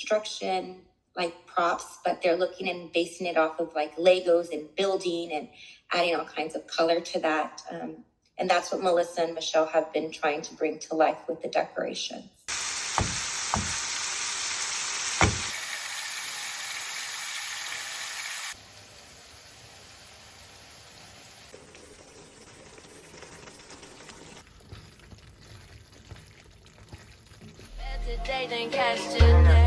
construction like props, but they're looking and basing it off of like Legos and building and adding all kinds of color to that. And that's what Melissa and Michelle have been trying to bring to life with the decorations. Today, then catch today.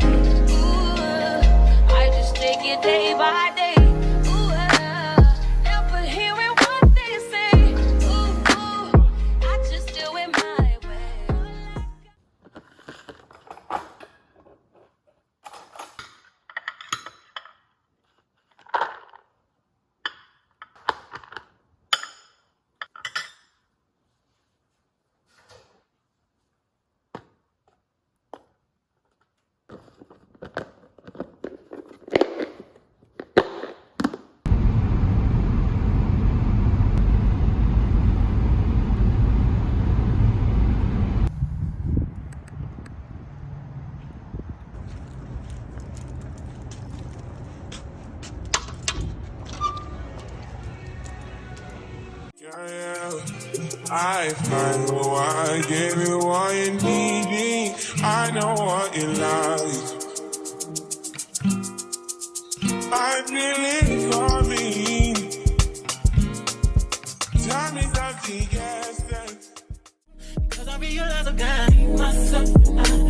Ooh, I just take it day by day. Ooh, never hearing what they say. Ooh, I just do it my way. I find why I give you what you need. I know what you like. I feel it coming. Time is up to guess that. 'Cause I realize I got myself.